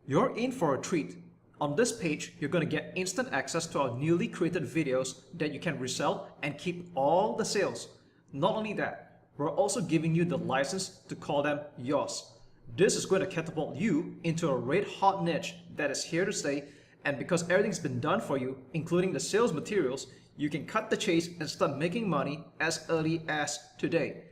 You're in for a treat. On this page, you're going to get instant access to our newly created videos that you can resell and keep all the sales. Not only that, we're also giving you the license to call them yours. This is going to catapult you into a red hot niche that is here to stay, and because everything's been done for you, including the sales materials, you can cut the chase and start making money as early as today.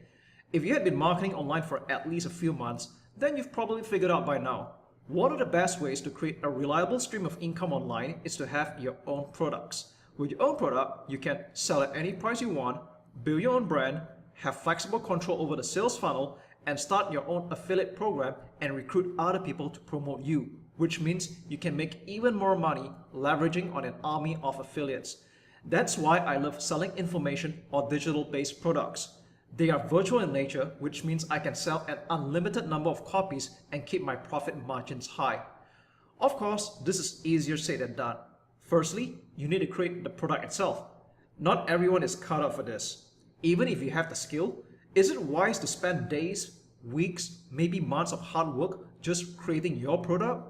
If you had been marketing online for at least a few months, then you've probably figured out by now. One of the best ways to create a reliable stream of income online is to have your own products. With your own product, you can sell at any price you want, build your own brand, have flexible control over the sales funnel, and start your own affiliate program and recruit other people to promote you, which means you can make even more money leveraging on an army of affiliates. That's why I love selling information or digital-based products. They are virtual in nature, which means I can sell an unlimited number of copies and keep my profit margins high. Of course, this is easier said than done. Firstly, you need to create the product itself. Not everyone is cut out for this. Even if you have the skill, is it wise to spend days, weeks, maybe months of hard work just creating your product?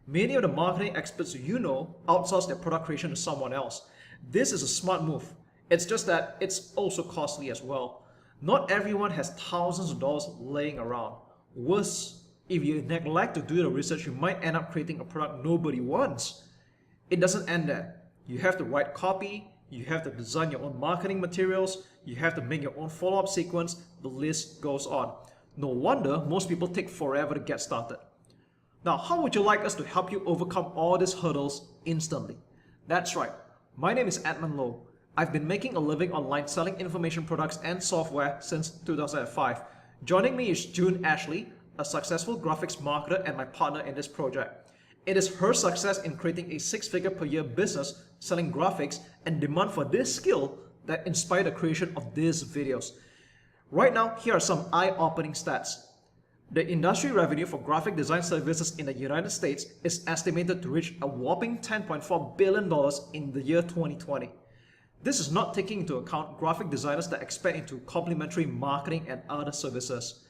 Many of the marketing experts you know outsource their product creation to someone else. This is a smart move. It's just that it's also costly as well. Not everyone has thousands of dollars laying around. Worse, if you neglect to do the research, you might end up creating a product nobody wants. It doesn't end there. You have to write copy, you have to design your own marketing materials, you have to make your own follow-up sequence, the list goes on. No wonder most people take forever to get started. Now, how would you like us to help you overcome all these hurdles instantly? That's right. My name is Edmund Low. I've been making a living online selling information products and software since 2005. Joining me is June Ashley, a successful graphics marketer and my partner in this project. It is her success in creating a six-figure per year business selling graphics and demand for this skill that inspired the creation of these videos. Right now, here are some eye-opening stats. The industry revenue for graphic design services in the United States is estimated to reach a whopping $10.4 billion in the year 2020. This is not taking into account graphic designers that expand into complementary marketing and other services.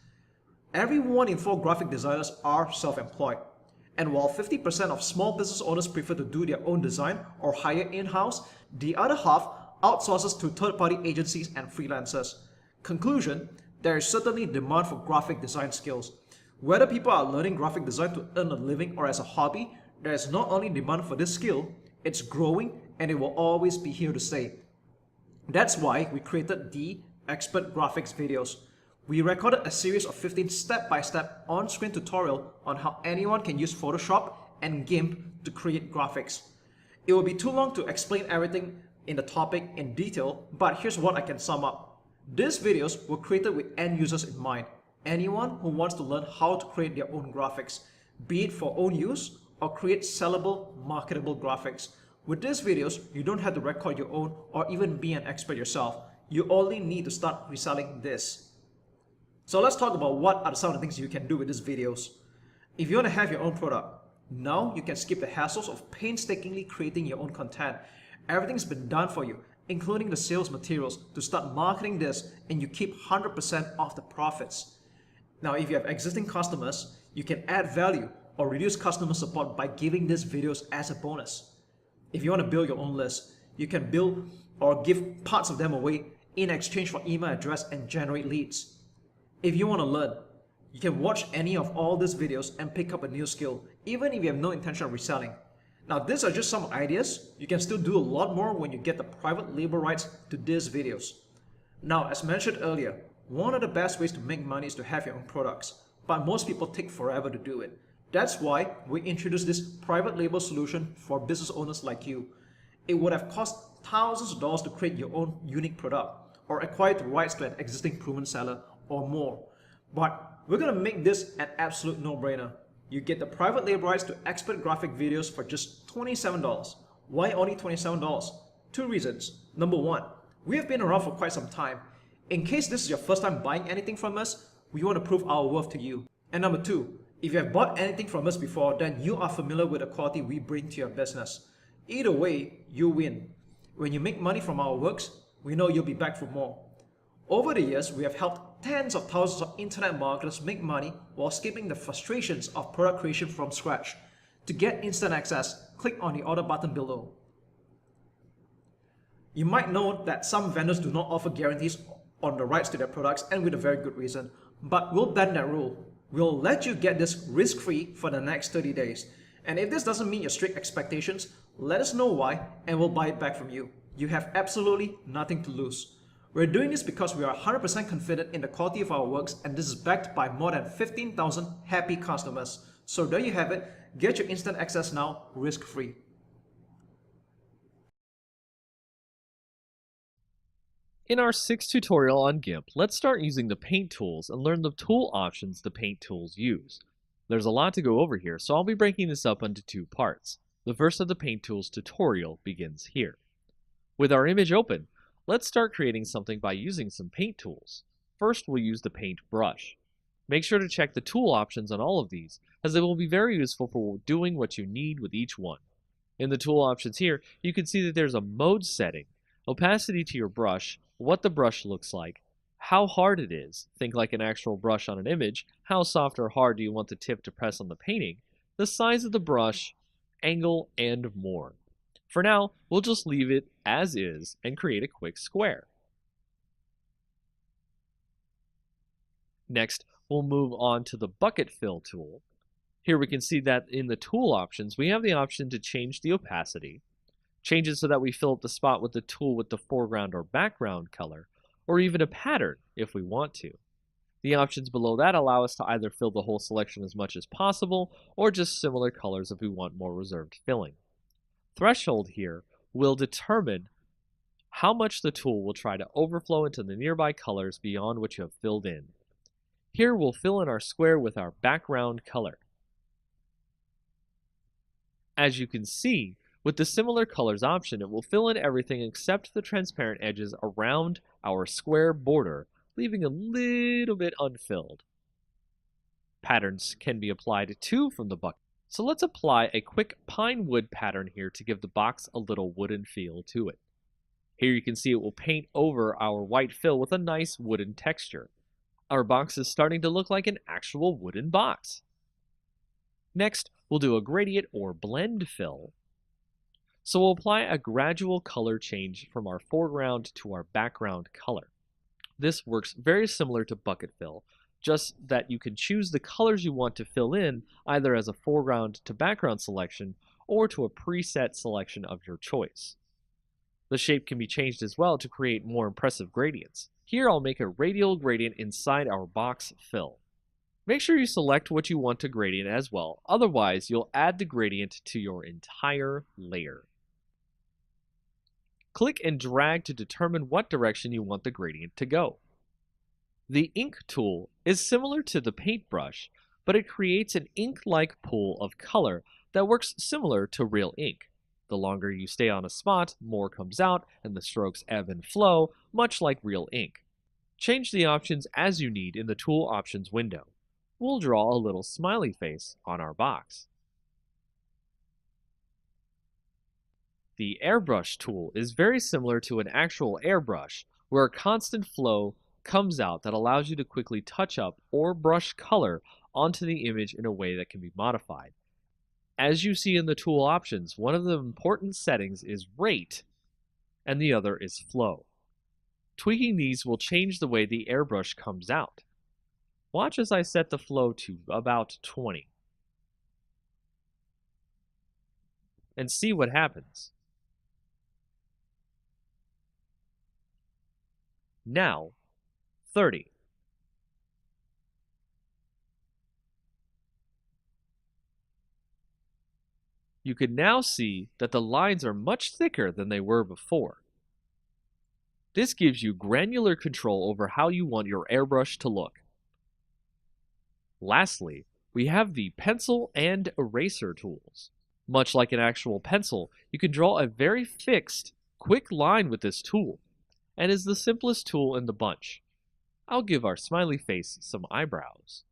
Every 1 in 4 graphic designers are self-employed. And while 50% of small business owners prefer to do their own design or hire in-house, the other half outsources to third-party agencies and freelancers. Conclusion, there is certainly demand for graphic design skills. Whether people are learning graphic design to earn a living or as a hobby, there is not only demand for this skill, it's growing and it will always be here to stay. That's why we created the Expert Graphics Videos. We recorded a series of 15 step-by-step on-screen tutorial on how anyone can use Photoshop and GIMP to create graphics. It will be too long to explain everything in the topic in detail, but here's what I can sum up. These videos were created with end users in mind. Anyone who wants to learn how to create their own graphics, be it for own use or create sellable, marketable graphics. With these videos, you don't have to record your own or even be an expert yourself. You only need to start reselling this. So let's talk about what are some of the things you can do with these videos. If you want to have your own product, now you can skip the hassles of painstakingly creating your own content. Everything's been done for you, including the sales materials to start marketing this, and you keep 100% of the profits. Now, if you have existing customers, you can add value or reduce customer support by giving these videos as a bonus. If you want to build your own list, you can build or give parts of them away in exchange for email address and generate leads. If you want to learn, you can watch any of all these videos and pick up a new skill, even if you have no intention of reselling. Now, these are just some ideas. You can still do a lot more when you get the private label rights to these videos. Now, as mentioned earlier, one of the best ways to make money is to have your own products, but most people take forever to do it. That's why we introduced this private label solution for business owners like you. It would have cost thousands of dollars to create your own unique product or acquire the rights to an existing proven seller or more. But we're going to make this an absolute no-brainer. You get the private label rights to expert graphic videos for just $27. Why only $27? 2 reasons. Number 1, we have been around for quite some time. In case this is your first time buying anything from us, we want to prove our worth to you. And number 2, if you have bought anything from us before, then you are familiar with the quality we bring to your business. Either way, you win. When you make money from our works, we know you'll be back for more. Over the years, we have helped tens of thousands of internet marketers make money while skipping the frustrations of product creation from scratch. To get instant access, click on the order button below. You might know that some vendors do not offer guarantees on the rights to their products, and with a very good reason, but we'll bend that rule. We'll let you get this risk-free for the next 30 days. And if this doesn't meet your strict expectations, let us know why and we'll buy it back from you. You have absolutely nothing to lose. We're doing this because we are 100% confident in the quality of our works, and this is backed by more than 15,000 happy customers. So there you have it. Get your instant access now, risk-free. In our 6th tutorial on GIMP, let's start using the paint tools and learn the tool options the paint tools use. There's a lot to go over here, so I'll be breaking this up into 2 parts. The first of the paint tools tutorial begins here. With our image open, let's start creating something by using some paint tools. First, we'll use the paint brush. Make sure to check the tool options on all of these, as they will be very useful for doing what you need with each one. In the tool options here, you can see that there's a mode setting, opacity to your brush, what the brush looks like, how hard it is, think like an actual brush on an image, how soft or hard do you want the tip to press on the painting, the size of the brush, angle, and more. For now, we'll just leave it as is and create a quick square. Next, we'll move on to the bucket fill tool. Here we can see that in the tool options, we have the option to change the opacity, change it so that we fill up the spot with the tool with the foreground or background color, or even a pattern if we want to. The options below that allow us to either fill the whole selection as much as possible, or just similar colors if we want more reserved filling. Threshold here will determine how much the tool will try to overflow into the nearby colors beyond what you have filled in. Here we'll fill in our square with our background color. As you can see, with the similar colors option, it will fill in everything except the transparent edges around our square border, leaving a little bit unfilled. Patterns can be applied too from the bucket. So let's apply a quick pine wood pattern here to give the box a little wooden feel to it. Here you can see it will paint over our white fill with a nice wooden texture. Our box is starting to look like an actual wooden box. Next, we'll do a gradient or blend fill. So we'll apply a gradual color change from our foreground to our background color. This works very similar to bucket fill, just that you can choose the colors you want to fill in either as a foreground to background selection or to a preset selection of your choice. The shape can be changed as well to create more impressive gradients. Here I'll make a radial gradient inside our box fill. Make sure you select what you want to gradient as well, otherwise you'll add the gradient to your entire layer. Click and drag to determine what direction you want the gradient to go. The ink tool is similar to the paintbrush, but it creates an ink-like pool of color that works similar to real ink. The longer you stay on a spot, more comes out, and the strokes ebb and flow, much like real ink. Change the options as you need in the tool options window. We'll draw a little smiley face on our box. The airbrush tool is very similar to an actual airbrush, where a constant flow comes out that allows you to quickly touch up or brush color onto the image in a way that can be modified. As you see in the tool options, one of the important settings is rate, and the other is flow. Tweaking these will change the way the airbrush comes out. Watch as I set the flow to about 20. And see what happens. Now, 30. You can now see that the lines are much thicker than they were before. This gives you granular control over how you want your airbrush to look. Lastly, we have the pencil and eraser tools. Much like an actual pencil, you can draw a very fixed, quick line with this tool, and is the simplest tool in the bunch. I'll give our smiley face some eyebrows.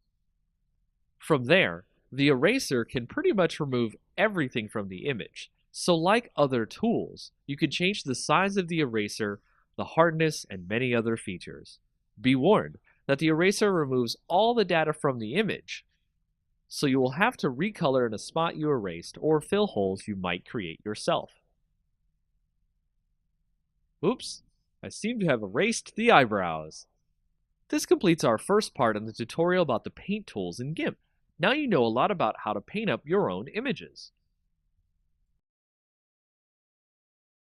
From there, the eraser can pretty much remove everything from the image. So like other tools, you can change the size of the eraser, the hardness, and many other features. Be warned that the eraser removes all the data from the image, so you will have to recolor in a spot you erased or fill holes you might create yourself. Oops, I seem to have erased the eyebrows. This completes our first part in the tutorial about the paint tools in GIMP. Now you know a lot about how to paint up your own images.